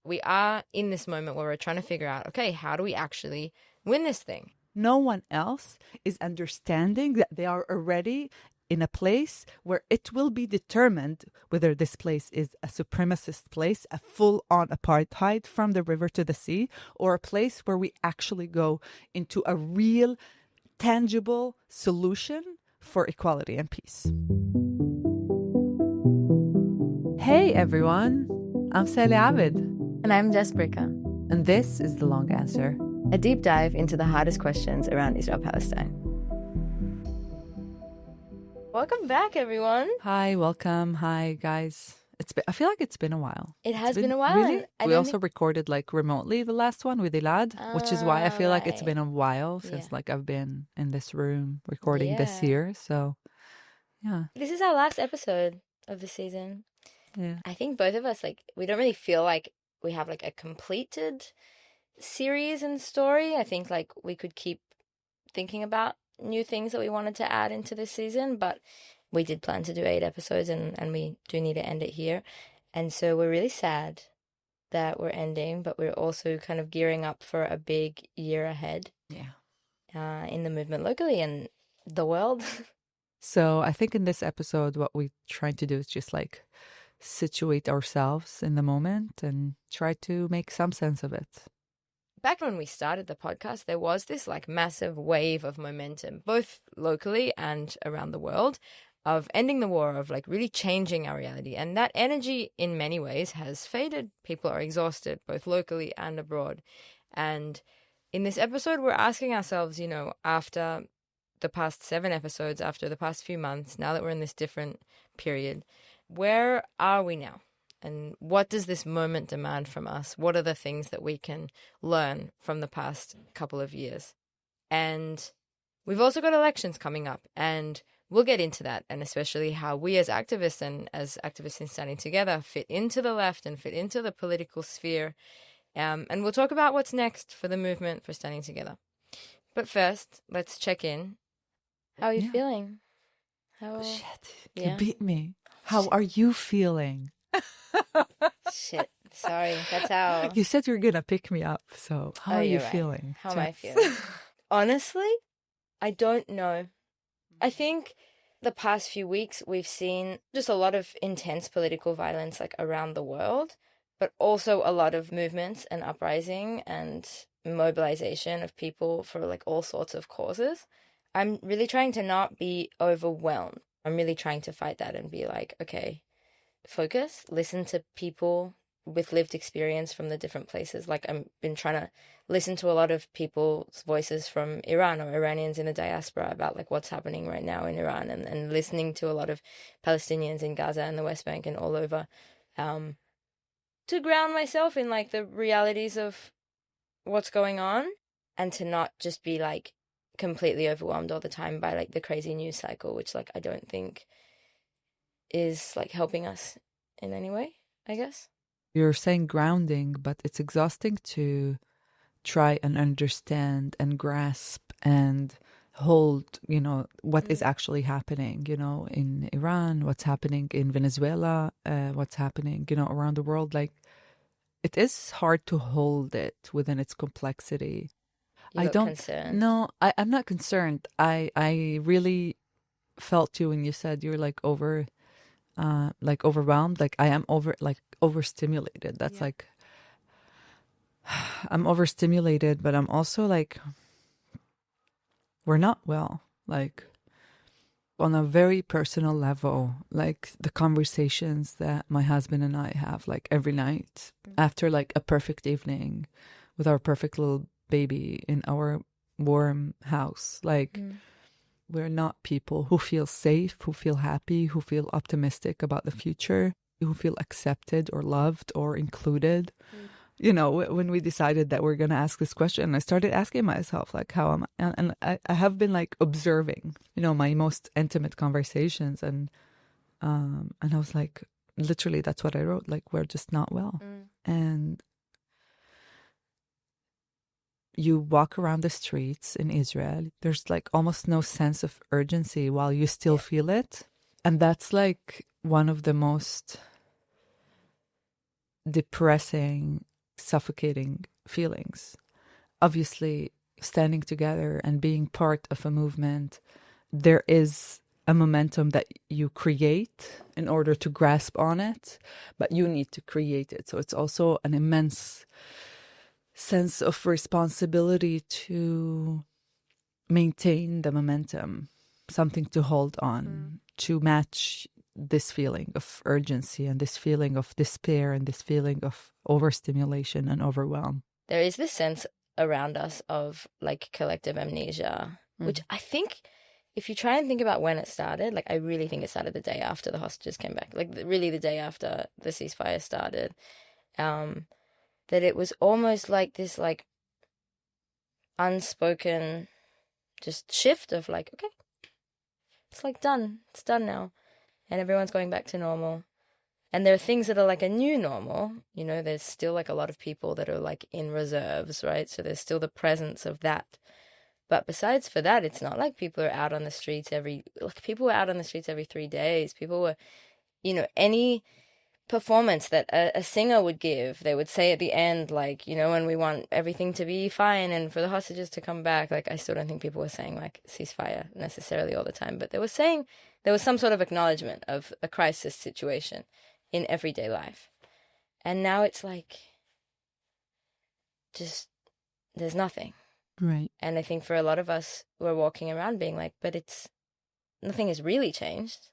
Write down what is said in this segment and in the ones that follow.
we are in this moment where we're trying to figure out, okay, how do we actually win this thing? No one else is understanding that they are already in a place where it will be determined whether this place is a supremacist place, a full-on apartheid from the river to the sea, or a place where we actually go into a real, tangible solution for equality and peace. Hey everyone, I'm Sally Abed. And I'm Jess. And this is The Long Answer, a deep dive into the hardest questions around Israel-Palestine. Welcome back, everyone. Hi, welcome. Hi, guys. I feel like it's been a while. It has been a while. Really? We also recorded remotely the last one with Elad, which is why I feel like it's been a while since I've been in this room recording this year. So, yeah. This is our last episode of the season. Yeah. I think both of us, we don't really feel like we have a completed series and story. I think we could keep thinking about new things that we wanted to add into this season, but we did plan to do 8 episodes and we do need to end it here. And so we're really sad that we're ending, but we're also kind of gearing up for a big year ahead. Yeah. In the movement locally and the world. So I think in this episode, what we're trying to do is just situate ourselves in the moment and try to make some sense of it. Back when we started the podcast, there was this massive wave of momentum, both locally and around the world, of ending the war, of really changing our reality. And that energy in many ways has faded. People are exhausted, both locally and abroad. And in this episode, we're asking ourselves, after the past 7 episodes, after the past few months, now that we're in this different period, where are we now? And what does this moment demand from us? What are the things that we can learn from the past couple of years? And we've also got elections coming up, and we'll get into that, and especially how we as activists and as activists in Standing Together fit into the left and fit into the political sphere. And we'll talk about what's next for the movement for Standing Together. But first, let's check in. How are you feeling? Shit, you beat me. How are you feeling? Shit, sorry. That's how... You said you were going to pick me up, so how are you feeling? How am I feeling? Honestly, I don't know. I think the past few weeks we've seen just a lot of intense political violence around the world, but also a lot of movements and uprising and mobilization of people for all sorts of causes. I'm really trying to not be overwhelmed. I'm really trying to fight that and be okay, focus, listen to people with lived experience from the different places. I've been trying to listen to a lot of people's voices from Iran or Iranians in the diaspora about what's happening right now in Iran, and listening to a lot of Palestinians in Gaza and the West Bank and all over, to ground myself in the realities of what's going on, and to not just be completely overwhelmed all the time by the crazy news cycle, which I don't think is helping us in any way, I guess. You're saying grounding, but it's exhausting to try and understand and grasp and hold, what is actually happening, in Iran, what's happening in Venezuela, what's happening, around the world. It is hard to hold it within its complexity. Concerned. No, I'm not concerned. I really felt you when you said you're overwhelmed. I am overstimulated. That's I'm overstimulated, but I'm also we're not well. On a very personal level, the conversations that my husband and I have every night after a perfect evening with our perfect little baby in our warm house. We're not people who feel safe, who feel happy, who feel optimistic about the future, who feel accepted or loved or included. When we decided that we're going to ask this question, I started asking myself, how am I? And I have been observing, my most intimate conversations. And I was literally, that's what I wrote. We're just not well. And you walk around the streets in Israel, there's almost no sense of urgency while you still feel it. And that's one of the most depressing suffocating feelings. Obviously, standing together and being part of a movement, there is a momentum that you create in order to grasp on it, but you need to create it. So it's also an immense sense of responsibility to maintain the momentum, something to hold on, to match this feeling of urgency and this feeling of despair and this feeling of overstimulation and overwhelm. There is this sense around us of like collective amnesia, which I think if you try and think about when it started, like I really think it started the day after the hostages came back, like really the day after the ceasefire started, that it was almost like this like unspoken just shift of like, okay, it's like done. It's done now. And everyone's going back to normal. And there are things that are like a new normal. You know, there's still like a lot of people that are like in reserves, right? So there's still the presence of that. But besides for that, it's not like people are out on the streets people were out on the streets every 3 days. People were, you know, any performance that a singer would give, they would say at the end, like, you know, and we want everything to be fine and for the hostages to come back. Like, I still don't think people were saying like ceasefire necessarily all the time, but they were saying there was some sort of acknowledgement of a crisis situation in everyday life. And now it's like just there's nothing. Right. And I think for a lot of us, we're walking around being like, but nothing has really changed.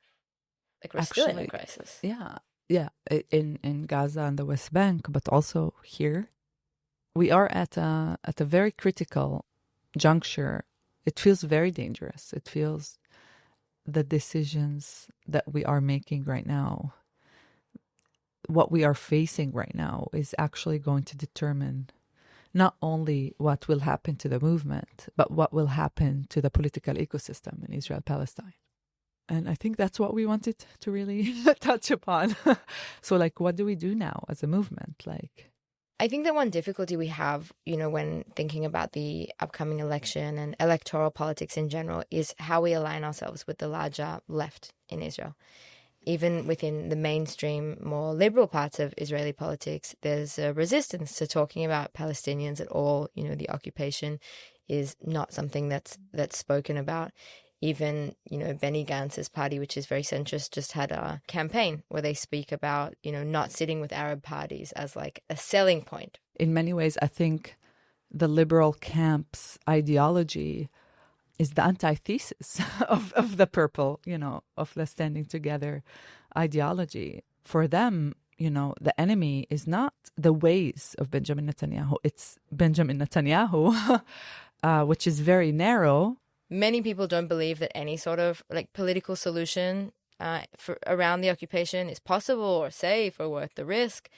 Like we're still in a crisis. Yeah. Yeah, in Gaza and the West Bank, but also here, we are at a very critical juncture. It feels very dangerous. It feels the decisions that we are making right now, what we are facing right now, is actually going to determine not only what will happen to the movement, but what will happen to the political ecosystem in Israel-Palestine. And I think that's what we wanted to really touch upon. So, like, what do we do now as a movement? Like, I think that one difficulty we have, you know, when thinking about the upcoming election and electoral politics in general is how we align ourselves with the larger left in Israel. Even within the mainstream, more liberal parts of Israeli politics, there's a resistance to talking about Palestinians at all. You know, the occupation is not something that's spoken about. Even, you know, Benny Gantz's party, which is very centrist, just had a campaign where they speak about, you know, not sitting with Arab parties as like a selling point. In many ways, I think the liberal camp's ideology is the antithesis of the purple, you know, of the standing together ideology. For them, you know, the enemy is not the ways of Benjamin Netanyahu. It's Benjamin Netanyahu, which is very narrow. Many people don't believe that any sort of like political solution around the occupation is possible or safe or worth the risk.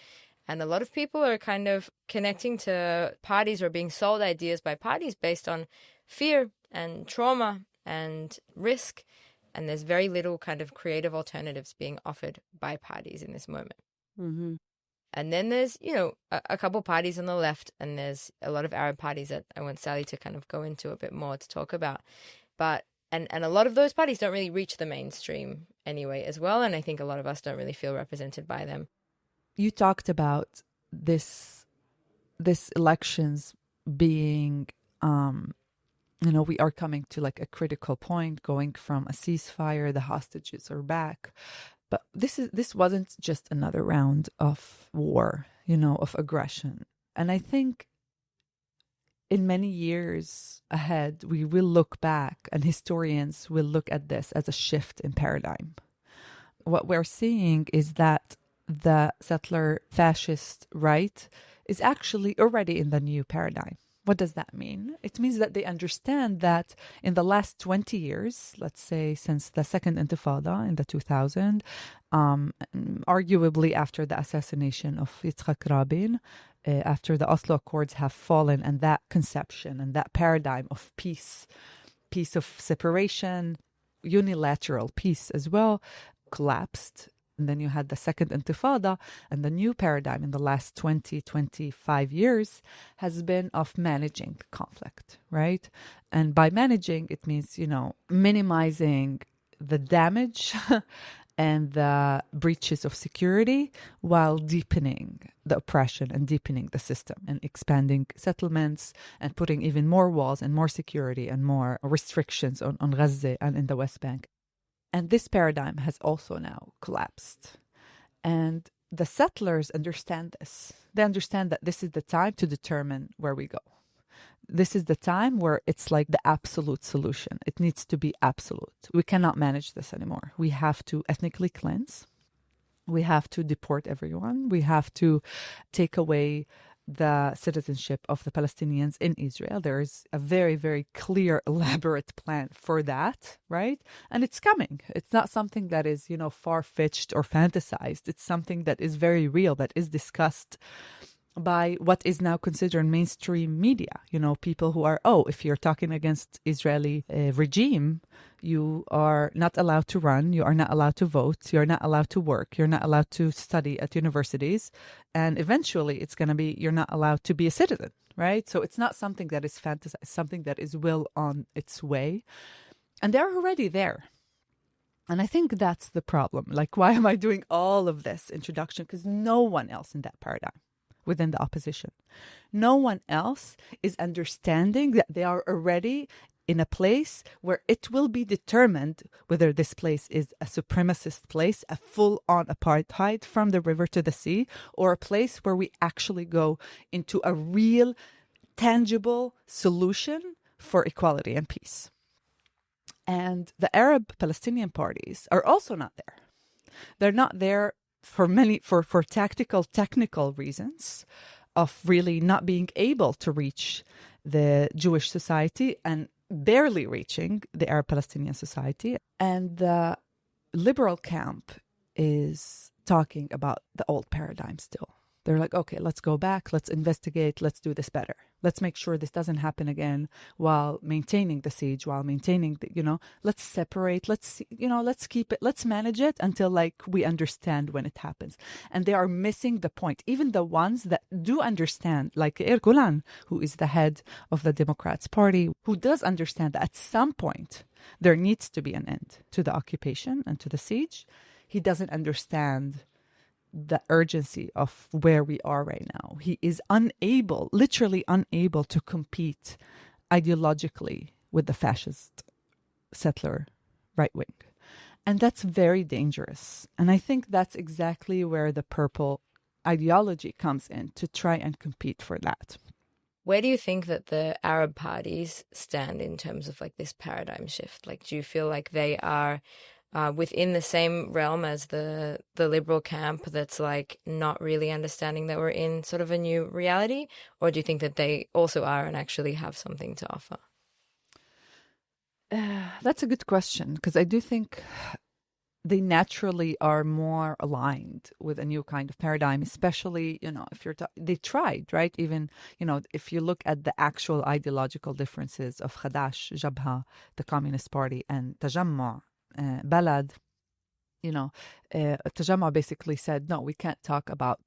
And a lot of people are kind of connecting to parties or being sold ideas by parties based on fear and trauma and risk. And there's very little kind of creative alternatives being offered by parties in this moment. Mm-hmm. And then there's, you know, a couple parties on the left, and there's a lot of Arab parties that I want Sally to kind of go into a bit more to talk about. But, and a lot of those parties don't really reach the mainstream anyway as well. And I think a lot of us don't really feel represented by them. You talked about this elections being, you know, we are coming to like a critical point, going from a ceasefire, the hostages are back. But this wasn't just another round of war, you know, of aggression. And I think in many years ahead, we will look back and historians will look at this as a shift in paradigm. What we're seeing is that the settler fascist right is actually already in the new paradigm. What does that mean? It means that they understand that in the last 20 years, let's say since the Second Intifada in the 2000, arguably after the assassination of Yitzhak Rabin, after the Oslo Accords have fallen and that conception and that paradigm of peace of separation, unilateral peace as well, collapsed. And then you had the Second Intifada, and the new paradigm in the last 20, 25 years has been of managing the conflict, right? And by managing, it means, you know, minimizing the damage and the breaches of security while deepening the oppression and deepening the system and expanding settlements and putting even more walls and more security and more restrictions on Gaza and in the West Bank. And this paradigm has also now collapsed. And the settlers understand this. They understand that this is the time to determine where we go. This is the time where it's like the absolute solution. It needs to be absolute. We cannot manage this anymore. We have to ethnically cleanse. We have to deport everyone. We have to take away the citizenship of the Palestinians in Israel. There is a very, very clear, elaborate plan for that, right? And it's coming. It's not something that is, far-fetched or fantasized. It's something that is very real, that is discussed by what is now considered mainstream media. People who are, if you're talking against Israeli regime, you are not allowed to run, you are not allowed to vote, you're not allowed to work, you're not allowed to study at universities, and eventually it's going to be, you're not allowed to be a citizen, right? So it's not something that is fantasized, something that is well on its way. And they're already there. And I think that's the problem. Like, why am I doing all of this introduction? Because no one else in that paradigm within the opposition. No one else is understanding that they are already in a place where it will be determined whether this place is a supremacist place, a full-on apartheid from the river to the sea, or a place where we actually go into a real, tangible solution for equality and peace. And the Arab Palestinian parties are also not there. They're not there for technical reasons of really not being able to reach the Jewish society and barely reaching the Arab Palestinian society. And the liberal camp is talking about the old paradigm still. They're like, okay, let's go back, let's investigate, let's do this better. Let's make sure this doesn't happen again while maintaining the siege, while maintaining let's separate, let's keep it, let's manage it until we understand when it happens. And they are missing the point. Even the ones that do understand, like Yair Golan, who is the head of the Democrats Party, who does understand that at some point there needs to be an end to the occupation and to the siege. He doesn't understand the urgency of where we are right now. He is literally unable to compete ideologically with the fascist settler right wing. And that's very dangerous. And I think that's exactly where the purple ideology comes in, to try and compete for that. Where do you think that the Arab parties stand in terms of this paradigm shift? Do you feel like they are within the same realm as the liberal camp that's not really understanding that we're in sort of a new reality? Or do you think that they also are and actually have something to offer? That's a good question, because I do think they naturally are more aligned with a new kind of paradigm, especially, if they tried, right? Even, if you look at the actual ideological differences of Khadash, Jabha, the Communist Party, and Tajamma, Balad, Tajamma basically said, no, we can't talk about,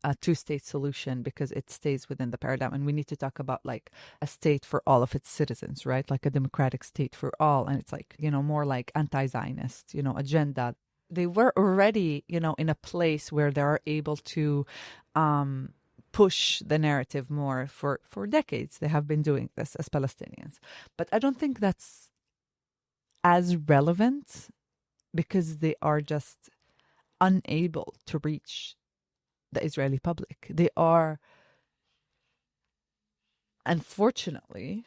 a two-state solution because it stays within the paradigm. And we need to talk about a state for all of its citizens, right? Like a democratic state for all. And it's more like anti-Zionist, agenda. They were already, in a place where they are able to push the narrative more for decades. They have been doing this as Palestinians. But I don't think that's as relevant because they are just unable to reach the Israeli public. They are, unfortunately,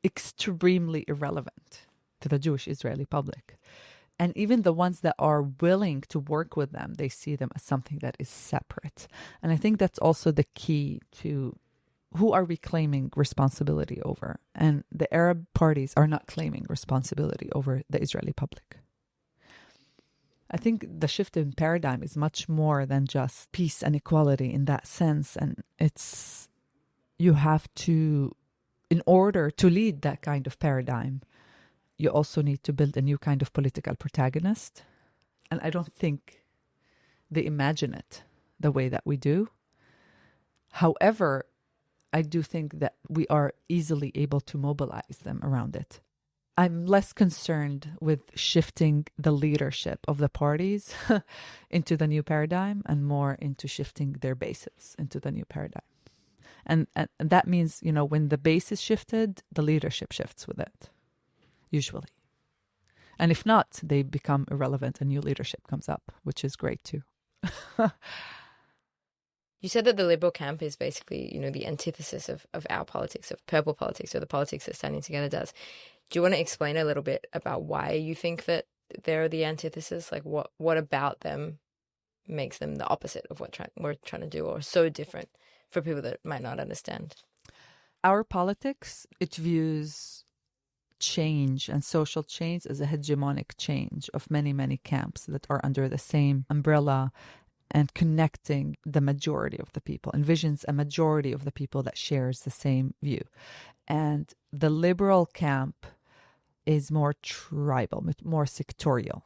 extremely irrelevant to the Jewish Israeli public. And even the ones that are willing to work with them, they see them as something that is separate. And I think that's also the key to who are we claiming responsibility over? And the Arab parties are not claiming responsibility over the Israeli public. I think the shift in paradigm is much more than just peace and equality in that sense. And you have to, in order to lead that kind of paradigm, you also need to build a new kind of political protagonist. And I don't think they imagine it the way that we do. However, I do think that we are easily able to mobilize them around it. I'm less concerned with shifting the leadership of the parties into the new paradigm and more into shifting their bases into the new paradigm. And that means, when the base is shifted, the leadership shifts with it, usually. And if not, they become irrelevant and new leadership comes up, which is great too. You said that the liberal camp is basically, the antithesis of our politics, of purple politics, or the politics that Standing Together does. Do you want to explain a little bit about why you think that they're the antithesis? Like what about them makes them the opposite of what we're trying to do, or so different for people that might not understand? Our politics, it views change and social change as a hegemonic change of many, many camps that are under the same umbrella and connecting the majority of the people, envisions a majority of the people that shares the same view. And the liberal camp is more tribal, more sectorial.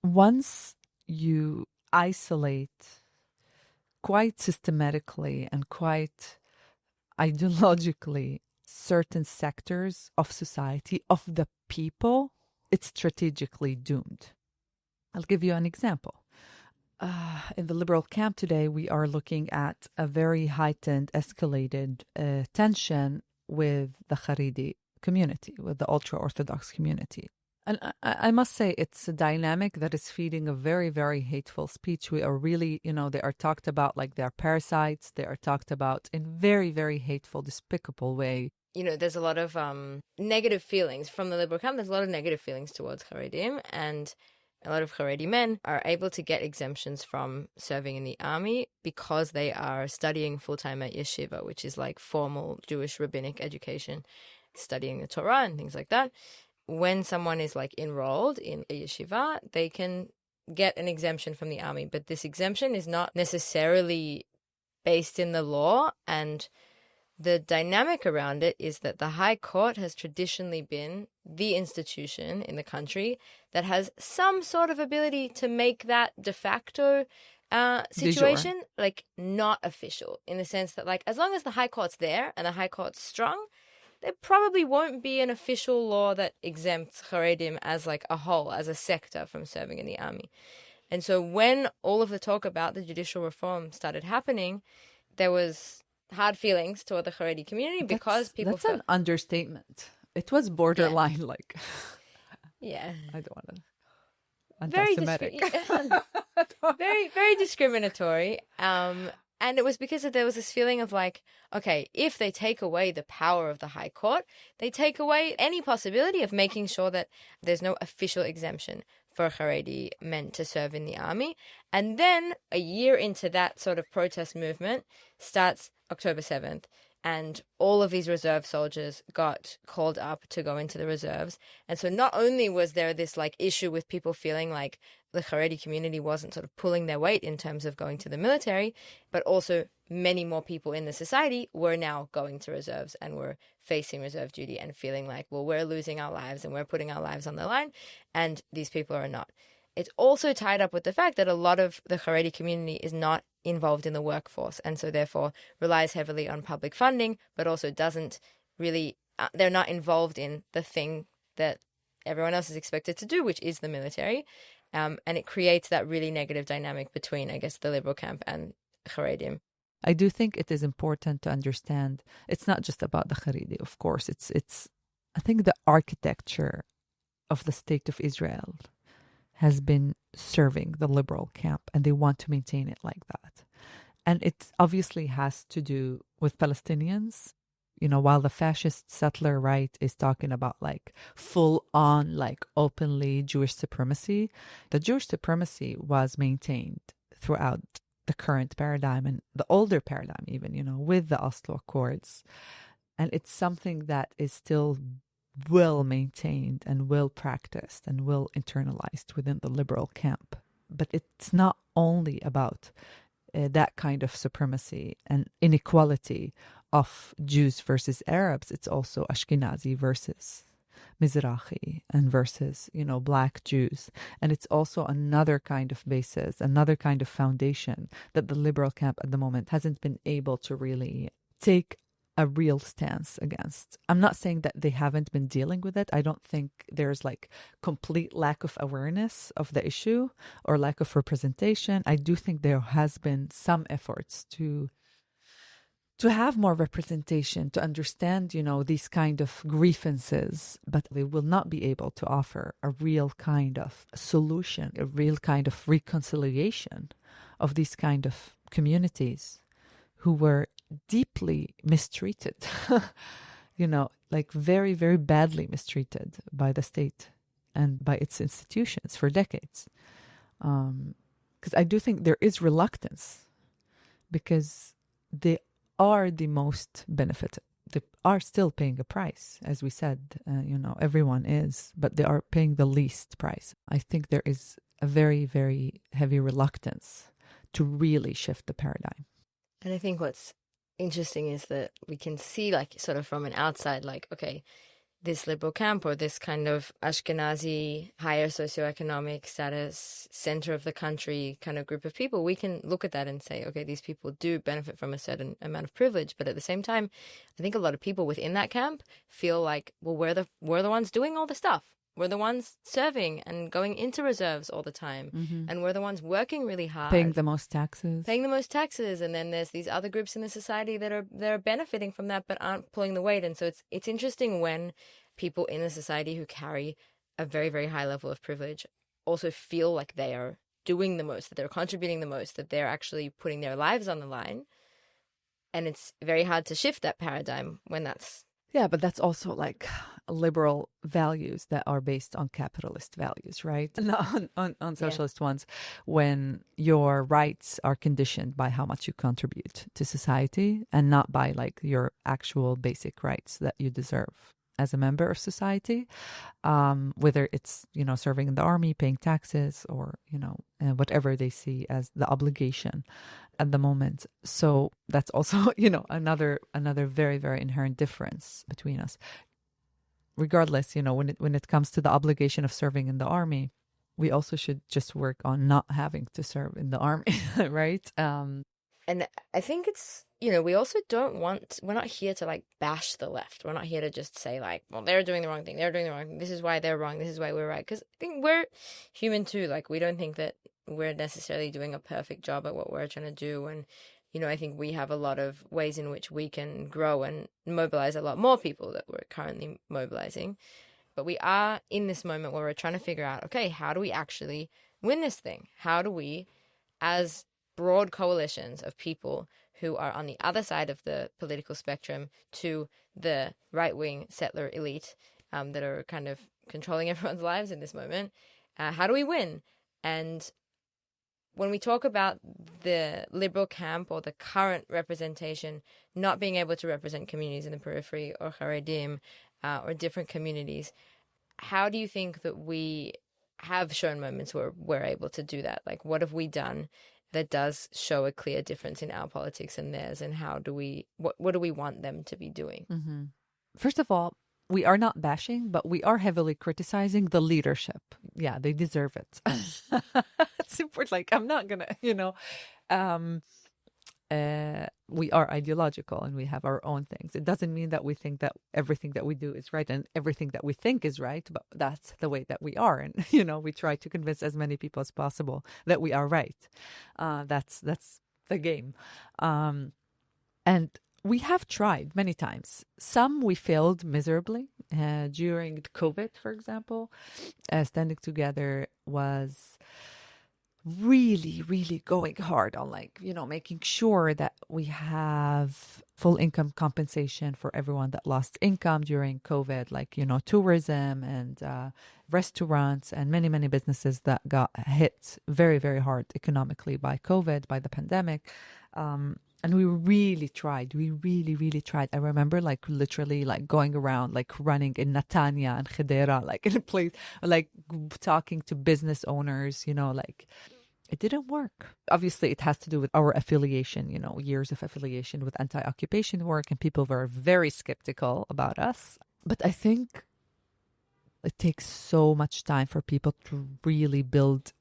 Once you isolate quite systematically and quite ideologically certain sectors of society, of the people, it's strategically doomed. I'll give you an example. In the liberal camp today, we are looking at a very heightened, escalated tension with the Haredi community, with the ultra-Orthodox community. And I must say, it's a dynamic that is feeding a very, very hateful speech. We are really, they are talked about like they're parasites. They are talked about in very, very hateful, despicable way. There's a lot of negative feelings from the liberal camp. There's a lot of negative feelings towards Haredim, and a lot of Haredi men are able to get exemptions from serving in the army because they are studying full-time at yeshiva, which is like formal Jewish rabbinic education, studying the Torah and things like that. When someone is like enrolled in a yeshiva, they can get an exemption from the army, but this exemption is not necessarily based in the law, and the dynamic around it is that the High Court has traditionally been the institution in the country that has some sort of ability to make that de facto situation like not official, in the sense that like as long as the High Court's there and the High Court's strong, there probably won't be an official law that exempts Haredim as like a whole, as a sector, from serving in the army. And so when all of the talk about the judicial reform started happening, there was hard feelings toward the Haredi community because people That's an understatement. It was borderline like... Yeah. I don't want to... Anti-Semitic. Very, very discriminatory. And it was because there was this feeling of like, okay, if they take away the power of the High Court, they take away any possibility of making sure that there's no official exemption for Haredi men to serve in the army. And then a year into that sort of protest movement starts October 7th. And all of these reserve soldiers got called up to go into the reserves. And so not only was there this like issue with people feeling like the Haredi community wasn't sort of pulling their weight in terms of going to the military, but also many more people in the society were now going to reserves and were facing reserve duty and feeling like, well, we're losing our lives and we're putting our lives on the line, and these people are not. It's also tied up with the fact that a lot of the Haredi community is not involved in the workforce, and so therefore relies heavily on public funding, but also doesn't really, they're not involved in the thing that everyone else is expected to do, which is the military. And it creates that really negative dynamic between, I guess, the liberal camp and Haredim. I do think it is important to understand it's not just about the Haredi, of course. It's I think the architecture of the state of Israel has been serving the liberal camp, and they want to maintain it like that. And it obviously has to do with Palestinians. While the fascist settler right is talking about like full on, like openly Jewish supremacy, the Jewish supremacy was maintained throughout the current paradigm and the older paradigm even, with the Oslo Accords. And it's something that is still well maintained and well practiced and well internalized within the liberal camp. But it's not only about that kind of supremacy and inequality of Jews versus Arabs. It's also Ashkenazi versus Mizrahi and versus, Black Jews. And it's also another kind of basis, another kind of foundation that the liberal camp at the moment hasn't been able to really take a real stance against. I'm not saying that they haven't been dealing with it. I don't think there's like complete lack of awareness of the issue or lack of representation. I do think there has been some efforts to have more representation, to understand, these kind of grievances, but they will not be able to offer a real kind of solution, a real kind of reconciliation of these kind of communities who were deeply mistreated, like very, very badly mistreated by the state and by its institutions for decades. Because I do think there is reluctance because they are the most benefited. They are still paying a price, as we said, everyone is, but they are paying the least price. I think there is a very, very heavy reluctance to really shift the paradigm. And I think what's interesting is that we can see, like, sort of from an outside, like, okay, this liberal camp or this kind of Ashkenazi, higher socioeconomic status, center of the country kind of group of people, we can look at that and say, okay, these people do benefit from a certain amount of privilege. But at the same time, I think a lot of people within that camp feel like, well, we're the ones doing all the stuff. We're the ones serving and going into reserves all the time. Mm-hmm. And we're the ones working really hard. Paying the most taxes. And then there's these other groups in the society that are benefiting from that but aren't pulling the weight. And so it's interesting when people in the society who carry a very, very high level of privilege also feel like they are doing the most, that they're contributing the most, that they're actually putting their lives on the line. And it's very hard to shift that paradigm when that's... Yeah, but that's also like liberal values that are based on capitalist values, right? Not on socialist ones, when your rights are conditioned by how much you contribute to society and not by like your actual basic rights that you deserve as a member of society, whether it's, serving in the army, paying taxes, or, whatever they see as the obligation at the moment. So that's also, another very, very inherent difference between us. Regardless, when it comes to the obligation of serving in the army, we also should just work on not having to serve in the army, right? And I think it's, we also we're not here to like bash the left. We're not here to just say like, well, they're doing the wrong thing. They're doing the wrong thing. This is why they're wrong. This is why we're right. Because I think we're human too. Like, we don't think that we're necessarily doing a perfect job at what we're trying to do. And, I think we have a lot of ways in which we can grow and mobilize a lot more people that we're currently mobilizing. But we are in this moment where we're trying to figure out, okay, how do we actually win this thing? How do we, as broad coalitions of people who are on the other side of the political spectrum to the right-wing settler elite that are kind of controlling everyone's lives in this moment, how do we win? And when we talk about the liberal camp or the current representation not being able to represent communities in the periphery or Haredim or different communities, how do you think that we have shown moments where we're able to do that? Like, what have we done that does show a clear difference in our politics and theirs, and how do we, what do we want them to be doing? Mm-hmm. First of all, we are not bashing, but we are heavily criticizing the leadership. Yeah, they deserve it. It's important. Like, I'm not gonna, we are ideological and we have our own things. It doesn't mean that we think that everything that we do is right and everything that we think is right, but that's the way that we are. And, we try to convince as many people as possible that we are right. That's the game. And we have tried many times. Some we failed miserably. During COVID, for example, standing together was really, really going hard on making sure that we have full income compensation for everyone that lost income during COVID, tourism and restaurants and many, many businesses that got hit very, very hard economically by COVID, by the pandemic. And we really tried. We really, really tried. I remember literally going around, running in Netanya and Khedera, in a place, talking to business owners, it didn't work. Obviously, it has to do with our affiliation, years of affiliation with anti-occupation work, and people were very skeptical about us. But I think it takes so much time for people to really build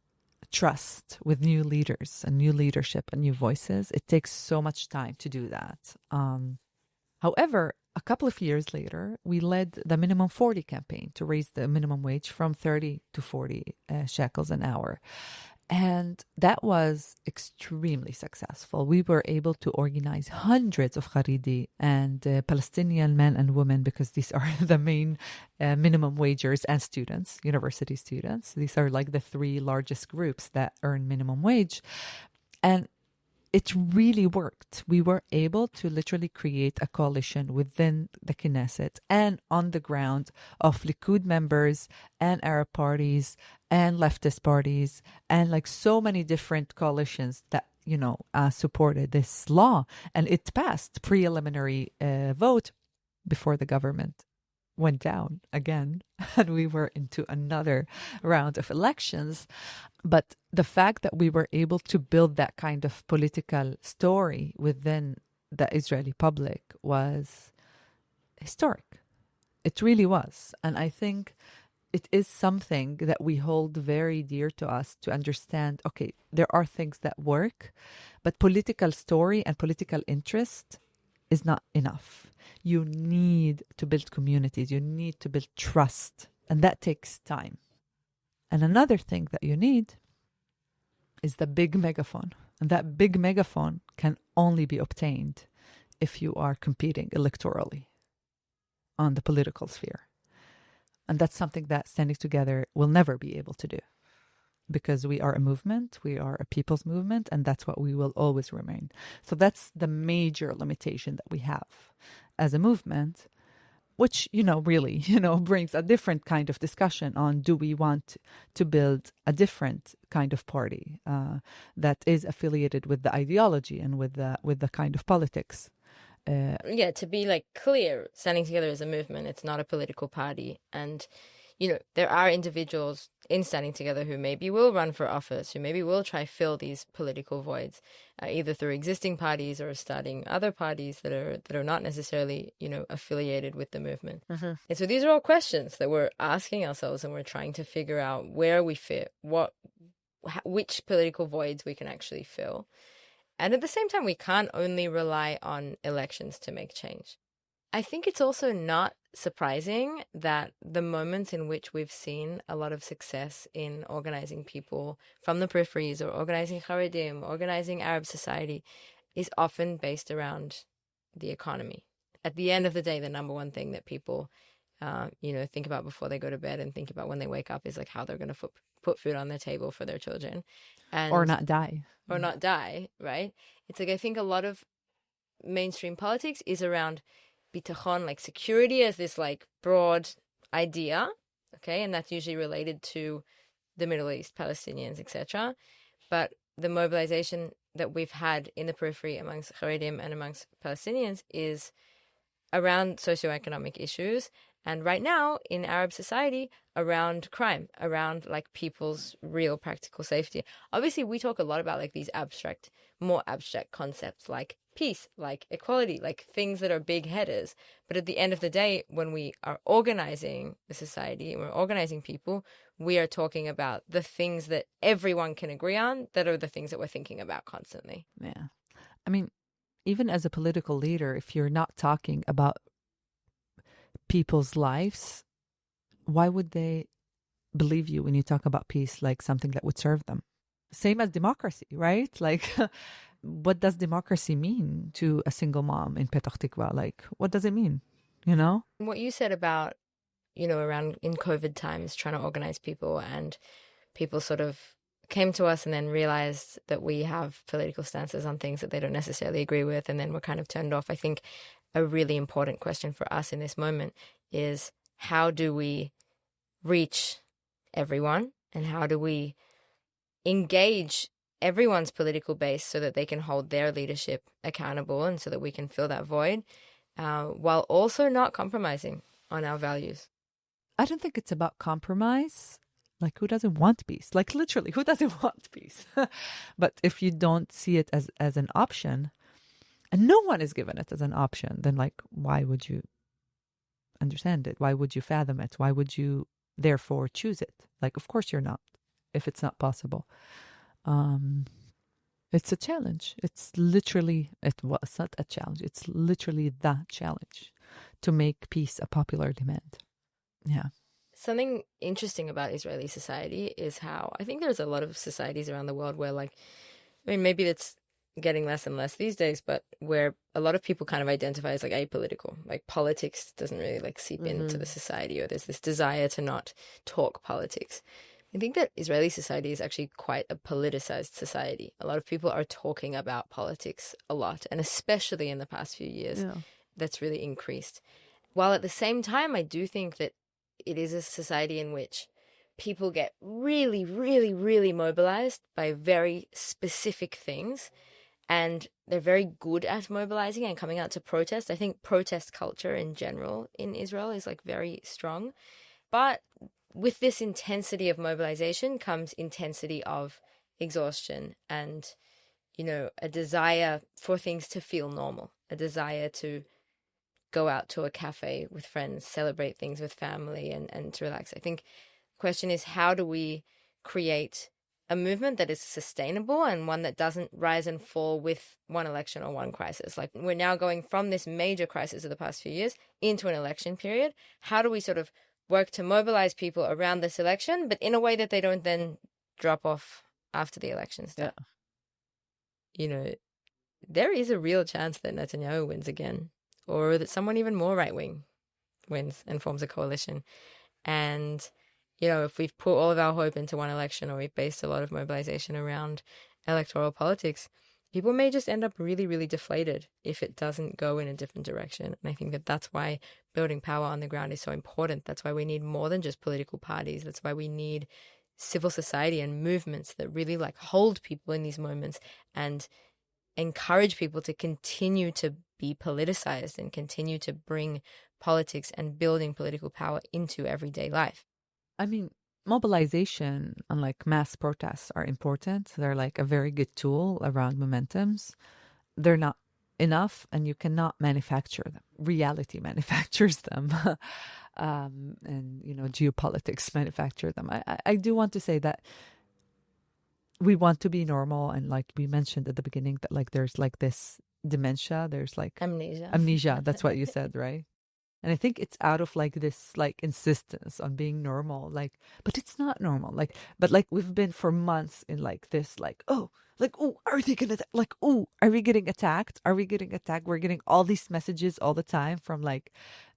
trust with new leaders and new leadership and new voices. It takes so much time to do that. However, a couple of years later, we led the minimum 40 campaign to raise the minimum wage from 30 to 40 shekels an hour. And that was extremely successful. We were able to organize hundreds of Haredi and Palestinian men and women, because these are the main minimum wagers, and students, university students. These are like the three largest groups that earn minimum wage. And it really worked. We were able to literally create a coalition within the Knesset and on the ground of Likud members and Arab parties and leftist parties, and like so many different coalitions that, supported this law. And it passed preliminary vote before the government went down again, and we were into another round of elections. But the fact that we were able to build that kind of political story within the Israeli public was historic. It really was. And I think it is something that we hold very dear to us, to understand, okay, there are things that work, but political story and political interest is not enough. You need to build communities. You need to build trust. And that takes time. And another thing that you need is the big megaphone. And that big megaphone can only be obtained if you are competing electorally on the political sphere. And that's something that Standing Together will never be able to do, because we are a movement, we are a people's movement, and that's what we will always remain. So that's the major limitation that we have as a movement, which, really, brings a different kind of discussion on, do we want to build a different kind of party that is affiliated with the ideology and with the kind of politics. To be clear, Standing Together is a movement. It's not a political party. And, there are individuals in Standing Together who maybe will run for office, who maybe will try fill these political voids, either through existing parties or starting other parties that are not necessarily, affiliated with the movement. Mm-hmm. And so these are all questions that we're asking ourselves, and we're trying to figure out where we fit, which political voids we can actually fill. And at the same time, we can't only rely on elections to make change. I think it's also not surprising that the moments in which we've seen a lot of success in organizing people from the peripheries, or organizing Haredim, organizing Arab society, is often based around the economy. At the end of the day, the number one thing that people, think about before they go to bed and think about when they wake up is how they're going to put food on their table for their children. Or not die. Or not die, right? It's I think a lot of mainstream politics is around bitachon, security, as this broad idea, okay? And that's usually related to the Middle East, Palestinians, etc. But the mobilization that we've had in the periphery amongst Haredim and amongst Palestinians is around socioeconomic issues. And right now in Arab society, around crime, around people's real practical safety. Obviously, we talk a lot about these more abstract concepts like peace, like equality, things that are big headers. But at the end of the day, when we are organizing the society and we're organizing people, we are talking about the things that everyone can agree on, that are the things that we're thinking about constantly. Yeah. I mean, even as a political leader, if you're not talking about people's lives, why would they believe you when you talk about peace like something that would serve them? Same as democracy, right? What does democracy mean to a single mom in Petah Tikva? What does it mean? What you said about, around in COVID times, trying to organize people, and people sort of came to us and then realized that we have political stances on things that they don't necessarily agree with, and then we're kind of turned off. I think a really important question for us in this moment is, how do we reach everyone, and how do we engage everyone's political base so that they can hold their leadership accountable, and so that we can fill that void, while also not compromising on our values? I don't think it's about compromise. Who doesn't want peace? Literally, who doesn't want peace? But if you don't see it as an option, and no one is given it as an option, then why would you understand it? Why would you fathom it? Why would you therefore choose it? Of course you're not, if it's not possible. It's a challenge. It was not a challenge. It's literally the challenge to make peace a popular demand. Yeah. Something interesting about Israeli society is how I think there's a lot of societies around the world where, like, I mean, maybe it's getting less and less these days, but where a lot of people kind of identify as like apolitical. Like politics doesn't really like seep into the society, or there's this desire to not talk politics. I think that Israeli society is actually quite a politicized society. A lot of people are talking about politics a lot, and especially in the past few years, that's really increased. While at the same time, I do think that it is a society in which people get really, really, really mobilized by very specific things, and they're very good at mobilizing and coming out to protest. I think protest culture in general in Israel is like very strong. But with this intensity of mobilization comes intensity of exhaustion and, a desire for things to feel normal, a desire to go out to a cafe with friends, celebrate things with family, and to relax. I think the question is, how do we create a movement that is sustainable and one that doesn't rise and fall with one election or one crisis? Like, we're now going from this major crisis of the past few years into an election period. How do we sort of work to mobilize people around this election, but in a way that they don't then drop off after the elections? Yeah. There is a real chance that Netanyahu wins again, or that someone even more right-wing wins and forms a coalition. And, if we've put all of our hope into one election, or we've based a lot of mobilization around electoral politics, people may just end up really, really deflated if it doesn't go in a different direction. And I think that that's why building power on the ground is so important. That's why we need more than just political parties. That's why we need civil society and movements that really like hold people in these moments and encourage people to continue to be politicized and continue to bring politics and building political power into everyday life. I mean, mobilization and like mass protests are important. They're like a very good tool around momentums. They're not enough, and you cannot manufacture them. Reality manufactures them. And, geopolitics manufacture them. I do want to say that we want to be normal, and like we mentioned at the beginning that like there's like this dementia, there's like amnesia. That's what you said, right? And I think it's out of like this like insistence on being normal, like, but it's not normal. Like, but like we've been for months in like this, like, oh, are they gonna like, oh, are we getting attacked? Are we getting attacked? We're getting all these messages all the time from like,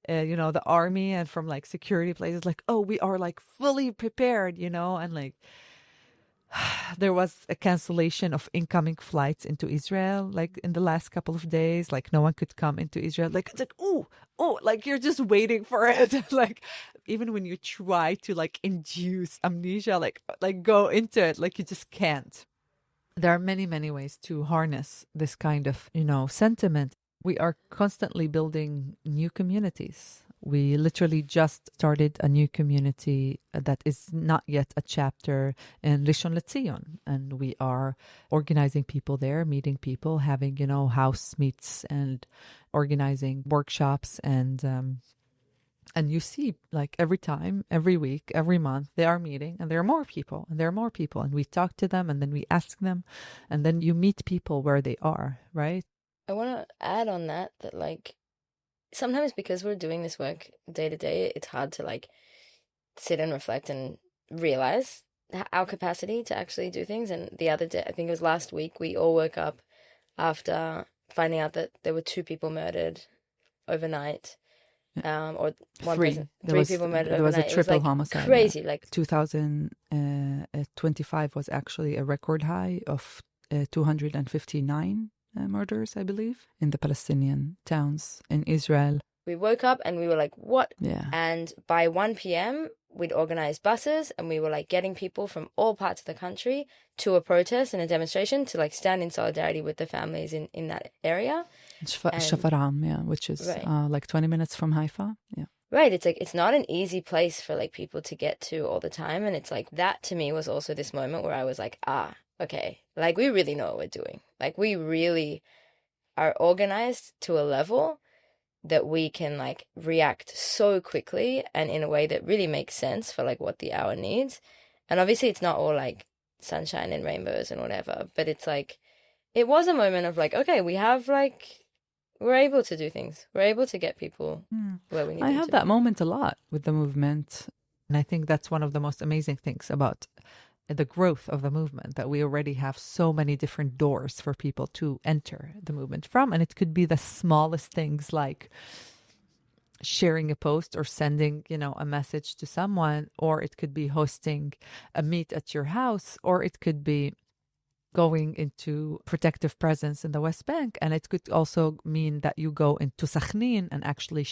the army and from like security places, like, oh, we are like fully prepared, and like. There was a cancellation of incoming flights into Israel, like in the last couple of days. Like no one could come into Israel. Like it's like, oh, like you're just waiting for it. Like even when you try to like induce amnesia, like go into it, like you just can't. There are many, many ways to harness this kind of, sentiment. We are constantly building new communities. We literally just started a new community that is not yet a chapter in Rishon LeZion. And we are organizing people there, meeting people, having, house meets and organizing workshops. And you see, like every time, every week, every month, they are meeting, and there are more people, and there are more people. And we talk to them, and then we ask them, and then you meet people where they are, right? I want to add on that like, sometimes because we're doing this work day to day, it's hard to like sit and reflect and realize our capacity to actually do things. And the other day, I think it was last week, we all woke up after finding out that there were 2 people murdered overnight. Or three people murdered overnight. There was a triple homicide. Crazy. Like 2025 was actually a record high of 259 murders, I believe, in the Palestinian towns in Israel. We woke up and we were like, what? Yeah. And by 1 p.m., we'd organized buses, and we were like getting people from all parts of the country to a protest and a demonstration to like stand in solidarity with the families in that area. Shafaram, yeah, which is right. Like 20 minutes from Haifa. Yeah. Right. It's like, it's not an easy place for like people to get to all the time. And it's like, that to me was also this moment where I was like, okay, like we really know what we're doing. Like we really are organized to a level that we can like react so quickly and in a way that really makes sense for like what the hour needs. And obviously it's not all like sunshine and rainbows and whatever, but it's like it was a moment of like, okay, we're able to do things. We're able to get people where we need I them have to that be. moment a lot with the movement. And I think that's one of the most amazing things about the growth of the movement, that we already have so many different doors for people to enter the movement from. And it could be the smallest things like sharing a post or sending, a message to someone, or it could be hosting a meet at your house, or it could be going into protective presence in the West Bank. And it could also mean that you go into Sakhnin and actually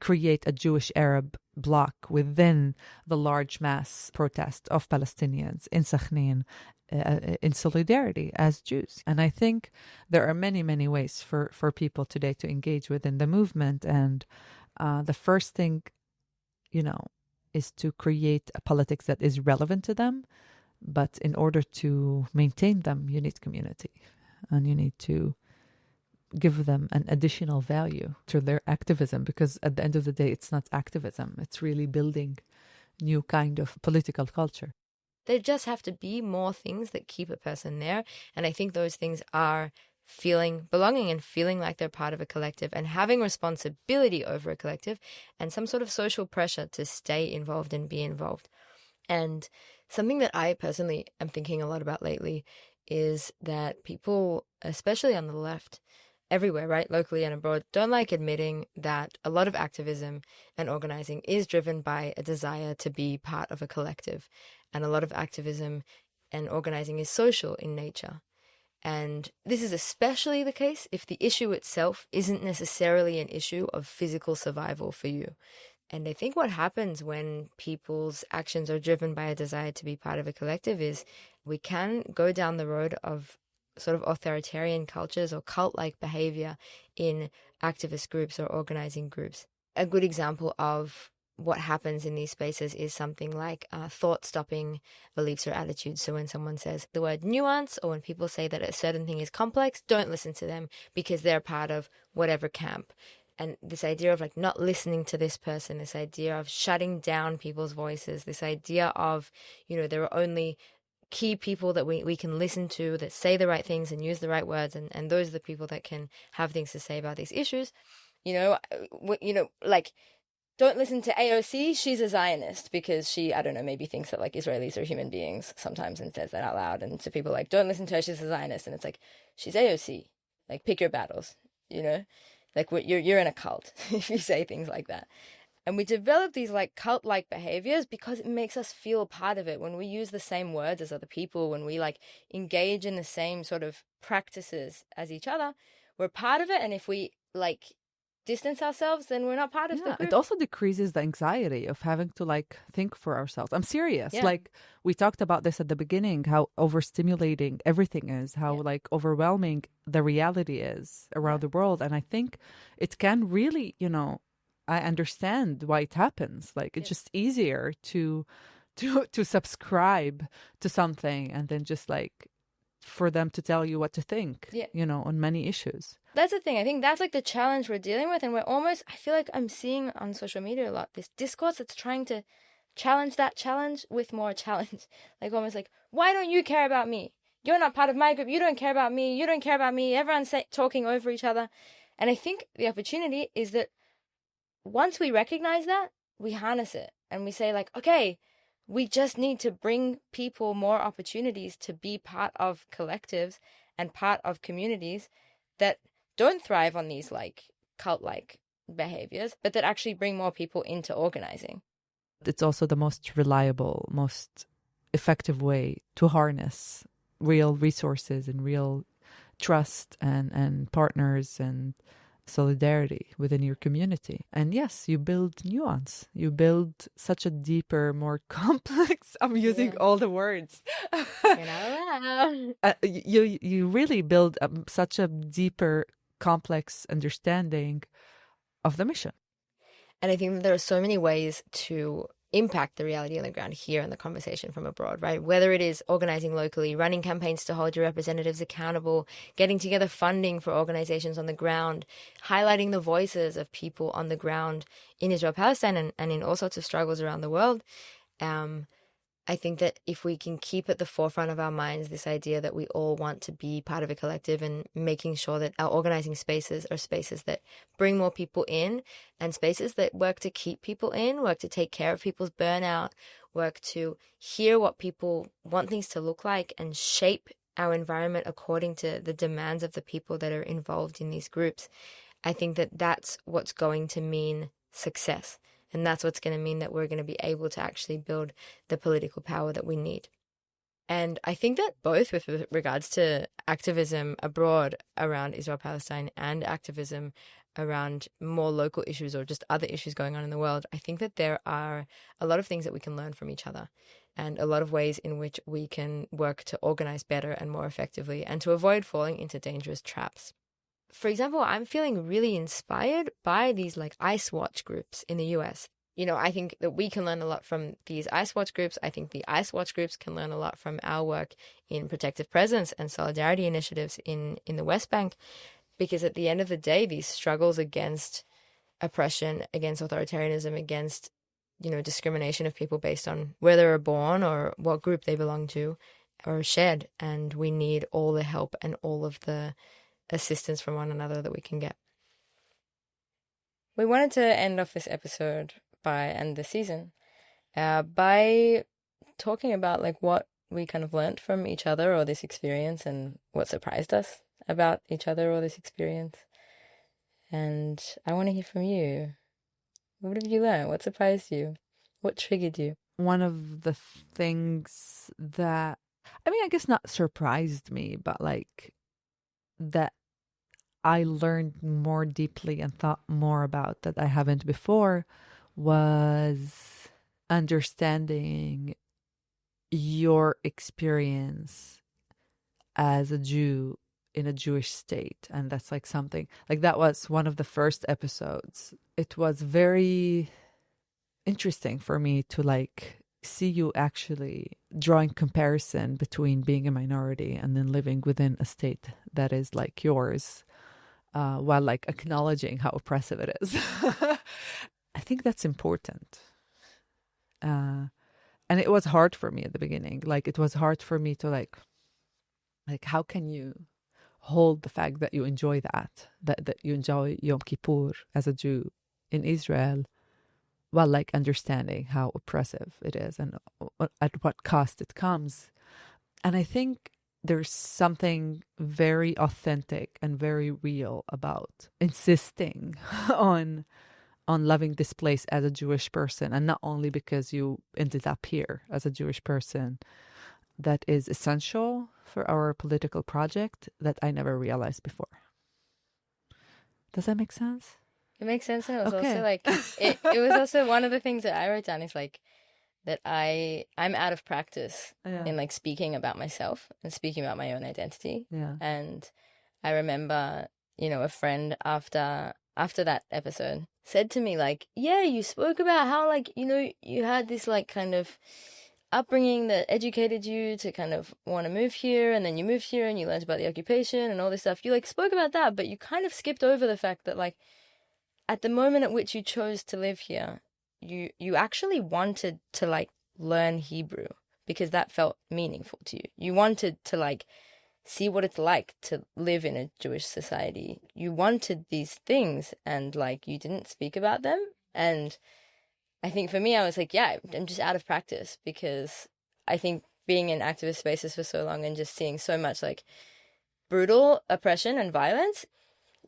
create a Jewish Arab bloc within the large mass protest of Palestinians in Sakhnin in solidarity as Jews. And I think there are many, many ways for people today to engage within the movement. And the first thing, is to create a politics that is relevant to them. But in order to maintain them, you need community, and you need to give them an additional value to their activism, because at the end of the day, it's not activism. It's really building new kind of political culture. There just have to be more things that keep a person there. And I think those things are feeling belonging and feeling like they're part of a collective and having responsibility over a collective and some sort of social pressure to stay involved and be involved. And something that I personally am thinking a lot about lately is that people, especially on the left, everywhere, right, locally and abroad, don't like admitting that a lot of activism and organizing is driven by a desire to be part of a collective. And a lot of activism and organizing is social in nature. And this is especially the case if the issue itself isn't necessarily an issue of physical survival for you. And I think what happens when people's actions are driven by a desire to be part of a collective is we can go down the road of sort of authoritarian cultures or cult-like behavior in activist groups or organizing groups. A good example of what happens in these spaces is something like thought-stopping beliefs or attitudes. So when someone says the word nuance, or when people say that a certain thing is complex, don't listen to them because they're part of whatever camp. And this idea of like not listening to this person, this idea of shutting down people's voices, this idea of, there are only key people that we can listen to that say the right things and use the right words. And those are the people that can have things to say about these issues. Like, don't listen to AOC. She's a Zionist because she, I don't know, maybe thinks that like Israelis are human beings sometimes and says that out loud. And to people like, don't listen to her. She's a Zionist. And it's like, she's AOC. Like, pick your battles, Like you're in a cult if you say things like that. And we develop these like cult-like behaviors because it makes us feel part of it. When we use the same words as other people, when we like engage in the same sort of practices as each other, we're part of it. And if we like distance ourselves, then we're not part of the group. It also decreases the anxiety of having to like think for ourselves. I'm serious. Yeah. Like we talked about this at the beginning, how overstimulating everything is, how like overwhelming the reality is around the world. And I think it can really, I understand why it happens. Like it's just easier to subscribe to something and then just like for them to tell you what to think, on many issues. That's the thing. I think that's like the challenge we're dealing with. And I feel like I'm seeing on social media a lot, this discourse that's trying to challenge that challenge with more challenge. Like almost like, why don't you care about me? You're not part of my group. You don't care about me. You don't care about me. Everyone's talking over each other. And I think the opportunity is that once we recognize that, we harness it and we say like, okay, we just need to bring people more opportunities to be part of collectives and part of communities that don't thrive on these like cult-like behaviors, but that actually bring more people into organizing. It's also the most reliable, most effective way to harness real resources and real trust and partners and solidarity within your community. And yes, you build nuance. You build such a deeper, more complex, I'm using all the words. You really build such a deeper, complex understanding of the mission. And I think that there are so many ways to impact the reality on the ground here in the conversation from abroad, right? Whether it is organizing locally, running campaigns to hold your representatives accountable, getting together funding for organizations on the ground, highlighting the voices of people on the ground in Israel-Palestine and in all sorts of struggles around the world. I think that if we can keep at the forefront of our minds this idea that we all want to be part of a collective, and making sure that our organizing spaces are spaces that bring more people in, and spaces that work to keep people in, work to take care of people's burnout, work to hear what people want things to look like, and shape our environment according to the demands of the people that are involved in these groups. I think that that's what's going to mean success. And that's what's going to mean that we're going to be able to actually build the political power that we need. And I think that both with regards to activism abroad around Israel-Palestine and activism around more local issues or just other issues going on in the world, I think that there are a lot of things that we can learn from each other, and a lot of ways in which we can work to organize better and more effectively, and to avoid falling into dangerous traps. For example, I'm feeling really inspired by these like Ice Watch groups in the US. I think that we can learn a lot from these Ice Watch groups. I think the Ice Watch groups can learn a lot from our work in protective presence and solidarity initiatives in the West Bank, because at the end of the day, these struggles against oppression, against authoritarianism, against, discrimination of people based on where they were born or what group they belong to are shared. And we need all the help and all of the assistance from one another that we can get. We wanted to end off this episode and the season by talking about like what we kind of learnt from each other or this experience, and what surprised us about each other or this experience. And I want to hear from you. What have you learned? What surprised you? What triggered you? One of the things that, I guess not surprised me, but like that I learned more deeply and thought more about that I haven't before, was understanding your experience as a Jew in a Jewish state. And that's like something like that was one of the first episodes. It was very interesting for me to like see you actually drawing comparison between being a minority and then living within a state that is like yours, while like acknowledging how oppressive it is. I think that's important. And it was hard for me at the beginning. Like it was hard for me to like how can you hold the fact that you enjoy that you enjoy Yom Kippur as a Jew in Israel, while like understanding how oppressive it is and at what cost it comes. And I think there's something very authentic and very real about insisting on loving this place as a Jewish person, and not only because you ended up here as a Jewish person, that is essential for our political project that I never realized before. Does that make sense? It makes sense. And it was also like, it was also one of the things that I wrote down is like, that I'm out of practice in like speaking about myself and speaking about my own identity. Yeah. And I remember, a friend after that episode said to me like, yeah, you spoke about how like, you had this like kind of upbringing that educated you to kind of want to move here, and then you moved here and you learned about the occupation and all this stuff. You like spoke about that, but you kind of skipped over the fact that like at the moment at which you chose to live here, you actually wanted to like learn Hebrew because that felt meaningful to you. You wanted to like see what it's like to live in a Jewish society. You wanted these things, and like you didn't speak about them. And I think for me, I was like, yeah, I'm just out of practice, because I think being in activist spaces for so long and just seeing so much like brutal oppression and violence,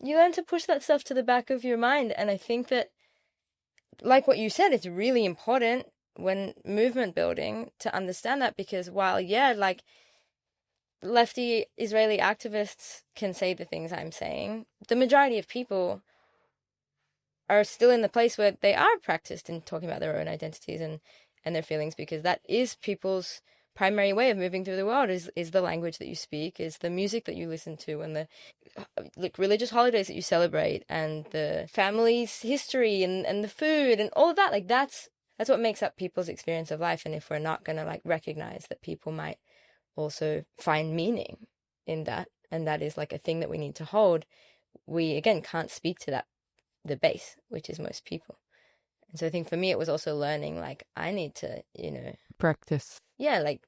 you learn to push that stuff to the back of your mind. And I think that, like what you said, it's really important when movement building to understand that, because while, yeah, like lefty Israeli activists can say the things I'm saying, the majority of people are still in the place where they are practiced in talking about their own identities and their feelings, because that is people's primary way of moving through the world, is the language that you speak, is the music that you listen to, and the like religious holidays that you celebrate, and the family's history and the food and all of that. Like that's what makes up people's experience of life. And if we're not going to like recognize that people might also find meaning in that, and that is like a thing that we need to hold, we again can't speak to that, the base, which is most people. And so I think for me it was also learning like I need to Practice. yeah, like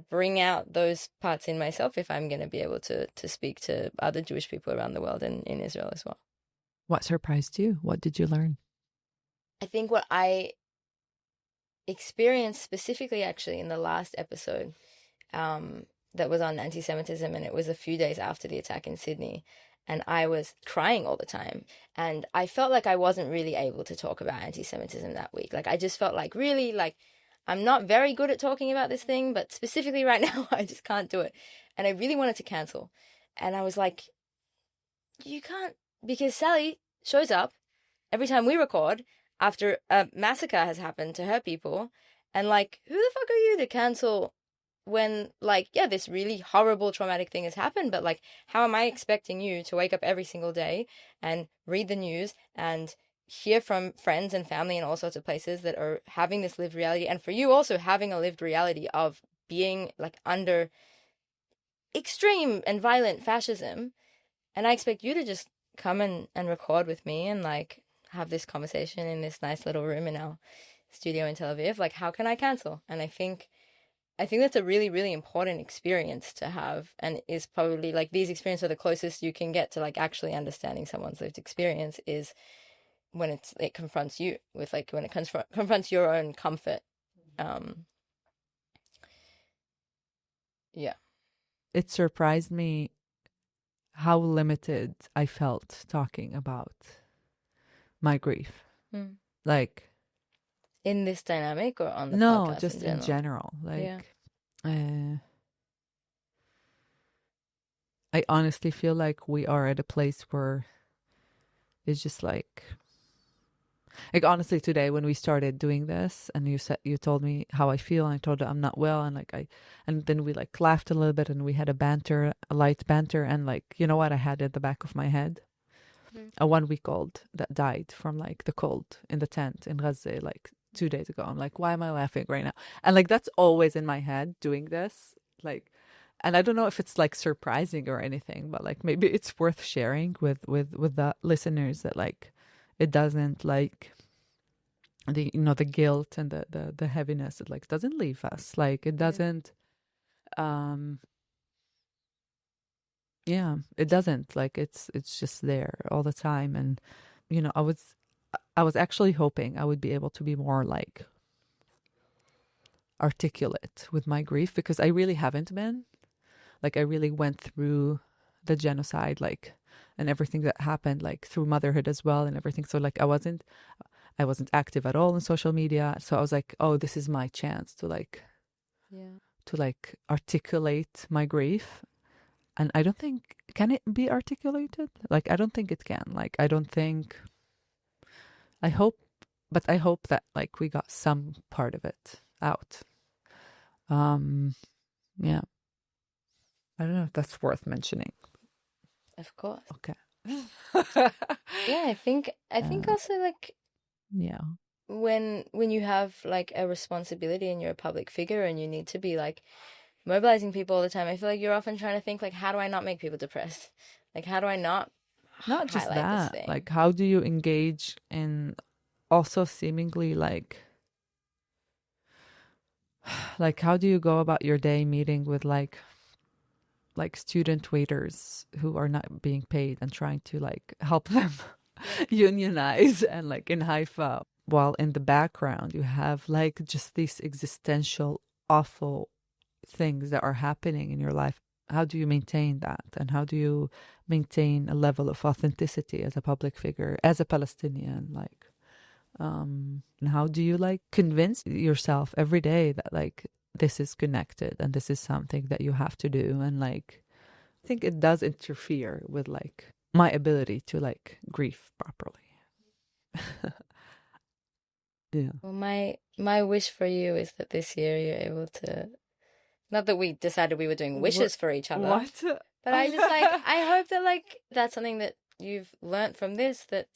bring out those parts in myself if I'm going to be able to speak to other Jewish people around the world and in Israel as well. What surprised you? What did you learn? I think what I experienced specifically actually in the last episode that was on anti-Semitism, and it was a few days after the attack in Sydney, and I was crying all the time, and I felt like I wasn't really able to talk about anti-Semitism that week. Like I just felt like really like I'm not very good at talking about this thing, but specifically right now I just can't do it, and I really wanted to cancel. And I was like, you can't, because Sally shows up every time we record after a massacre has happened to her people, and like, who the fuck are you to cancel when, like, yeah, this really horrible traumatic thing has happened, but like, how am I expecting you to wake up every single day and read the news and hear from friends and family in all sorts of places that are having this lived reality, and for you also having a lived reality of being like under extreme and violent fascism, and I expect you to just come and record with me and like have this conversation in this nice little room in our studio in Tel Aviv. Like, how can I cancel? And I think that's a really, really important experience to have, and is probably like these experiences are the closest you can get to like actually understanding someone's lived experience, is when it confronts you with like when it confronts your own comfort. Yeah. It surprised me how limited I felt talking about my grief. Mm. Like, in this dynamic or on the no, podcast just in general? Like, Yeah. I honestly feel like we are at a place where it's just like honestly today when we started doing this and you told me how I feel, and I told you I'm not well, and and then we like laughed a little bit and we had a light banter, and like, you know what I had at the back of my head? A 1-week-old that died from like the cold in the tent in Gaza like 2 days ago. I'm like, why am I laughing right now? And like that's always in my head doing this, like, and I don't know if it's like surprising or anything, but like maybe it's worth sharing with the listeners that like it doesn't like the, you know, the guilt and the heaviness, it like doesn't leave us, like it doesn't yeah, it doesn't, like it's just there all the time. And you know, I was actually hoping I would be able to be more like articulate with my grief, because I really haven't been. Like I really went through the genocide, like, and everything that happened, like through motherhood as well and everything. So like I wasn't active at all in social media. So I was like, oh, this is my chance to like articulate my grief. And I don't think, can it be articulated? Like, I don't think it can. Like, I don't think, I hope that like we got some part of it out. Yeah. I don't know if that's worth mentioning. Of course. Okay. Yeah, I think also like yeah. when you have like a responsibility and you're a public figure and you need to be like mobilizing people all the time, I feel like you're often trying to think like, how do I not make people depressed? Like, how do I not just highlight that, this thing? like, how do you engage in also seemingly like how do you go about your day meeting with like student waiters who are not being paid and trying to like help them unionize, and like in Haifa, while in the background you have like just these existential awful things that are happening in your life? How do you maintain that, and how do you maintain a level of authenticity as a public figure, as a Palestinian, like and how do you like convince yourself every day that like this is connected and this is something that you have to do? And like I think it does interfere with like my ability to like grieve properly. Yeah. Well, my wish for you is that this year you're able to, not that we decided we were doing wishes for each other, What? but I just like, I hope that like that's something that you've learnt from this, that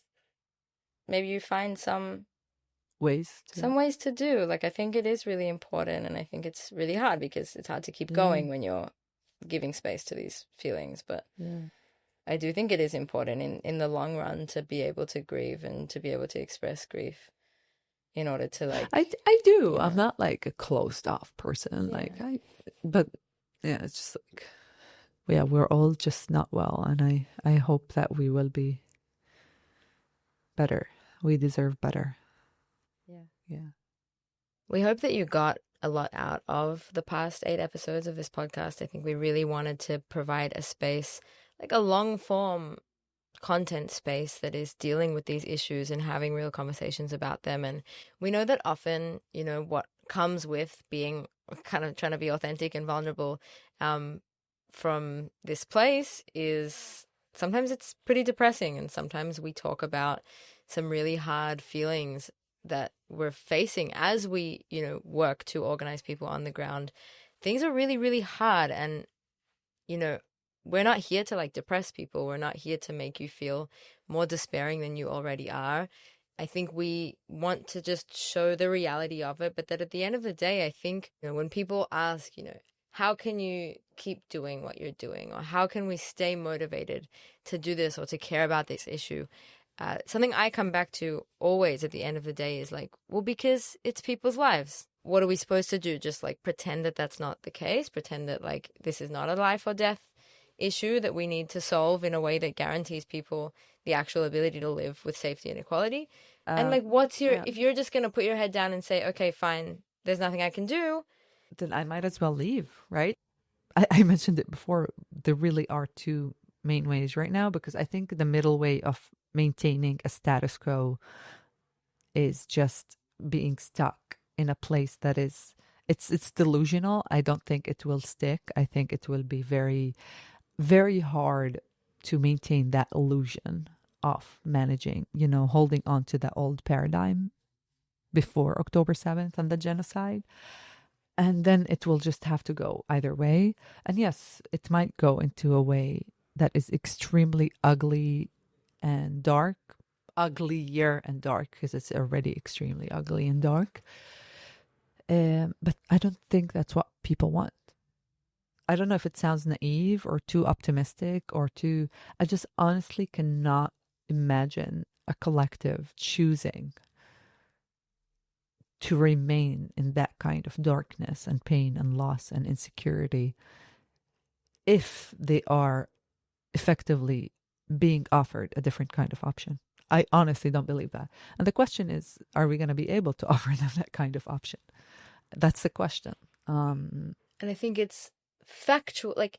maybe you find some ways to do. Like, I think it is really important, and I think it's really hard because it's hard to keep going when you're giving space to these feelings. But I do think it is important in the long run to be able to grieve and to be able to express grief. in order to like. I do. Yeah. I'm not like a closed off person. Yeah. Like but yeah, it's just like, yeah, we're all just not well, and I hope that we will be better. We deserve better. Yeah. Yeah. We hope that you got a lot out of the past 8 episodes of this podcast. I think we really wanted to provide a space, like a long form content space that is dealing with these issues and having real conversations about them. And we know that often, you know, what comes with being kind of trying to be authentic and vulnerable from this place is sometimes it's pretty depressing, and sometimes we talk about some really hard feelings that we're facing as we, you know, work to organize people on the ground. Things are really, really hard, and you know, we're not here to like depress people. We're not here to make you feel more despairing than you already are. I think we want to just show the reality of it, but that at the end of the day, I think, you know, when people ask, you know, how can you keep doing what you're doing, or how can we stay motivated to do this or to care about this issue? Something I come back to always at the end of the day is like, well, because it's people's lives. What are we supposed to do? Just like pretend that that's not the case? Pretend that like this is not a life or death issue that we need to solve in a way that guarantees people the actual ability to live with safety and equality? And like, what's your, if you're just going to put your head down and say, okay, fine, there's nothing I can do, then I might as well leave, right? I mentioned it before. There really are two main ways right now, because I think the middle way of maintaining a status quo is just being stuck in a place that is, it's delusional. I don't think it will stick. I think it will be very, very hard to maintain that illusion of managing, you know, holding on to the old paradigm before October 7th and the genocide. And then it will just have to go either way. And yes, it might go into a way that is extremely ugly and dark, uglier and dark, because it's already extremely ugly and dark. But I don't think that's what people want. I don't know if it sounds naive or too optimistic or too, I just honestly cannot imagine a collective choosing to remain in that kind of darkness and pain and loss and insecurity if they are effectively being offered a different kind of option. I honestly don't believe that. And the question is, are we going to be able to offer them that kind of option? That's the question. And I think it's factual. Like,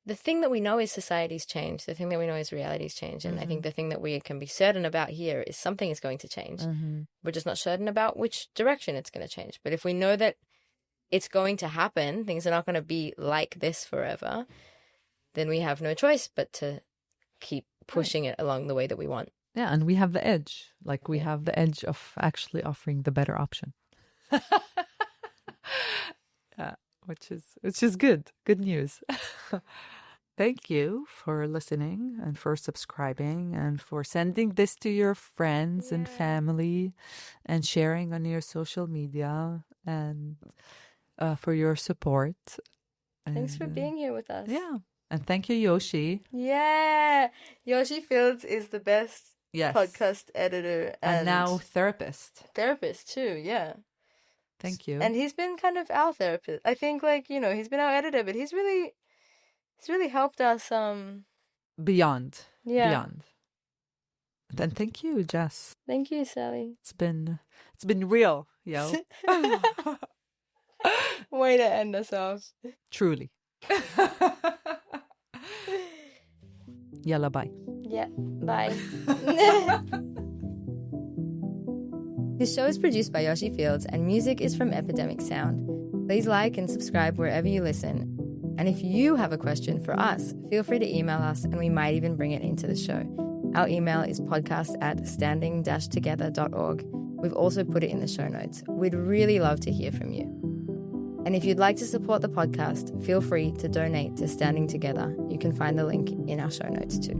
the thing that we know is society's changed. The thing that we know is reality's changed. And I think the thing that we can be certain about here is something is going to change. We're just not certain about which direction it's going to change. But if we know that it's going to happen, things are not going to be like this forever, then we have no choice but to keep pushing it along the way that we want. Yeah, and we have the edge. Like, we have the edge of actually offering the better option. Yeah, which is good news. Thank you for listening and for subscribing and for sending this to your friends and family and sharing on your social media, and for your support. Thanks for being here with us. Yeah, and thank you, Yoshi. Yeah, Yoshi Fields is the best podcast editor and now therapist too. Yeah. Thank you. And he's been kind of our therapist. I think, like, you know, he's been our editor, but he's really helped us beyond. Yeah. And thank you, Jess. Thank you, Sally. It's been real, yo. Way to end us off. Truly. Yalla, bye. Yeah, bye. This show is produced by Yoshi Fields, and music is from Epidemic Sound. Please like and subscribe wherever you listen. And if you have a question for us, feel free to email us and we might even bring it into the show. Our email is podcast@standing-together.org. We've also put it in the show notes. We'd really love to hear from you. And if you'd like to support the podcast, feel free to donate to Standing Together. You can find the link in our show notes too.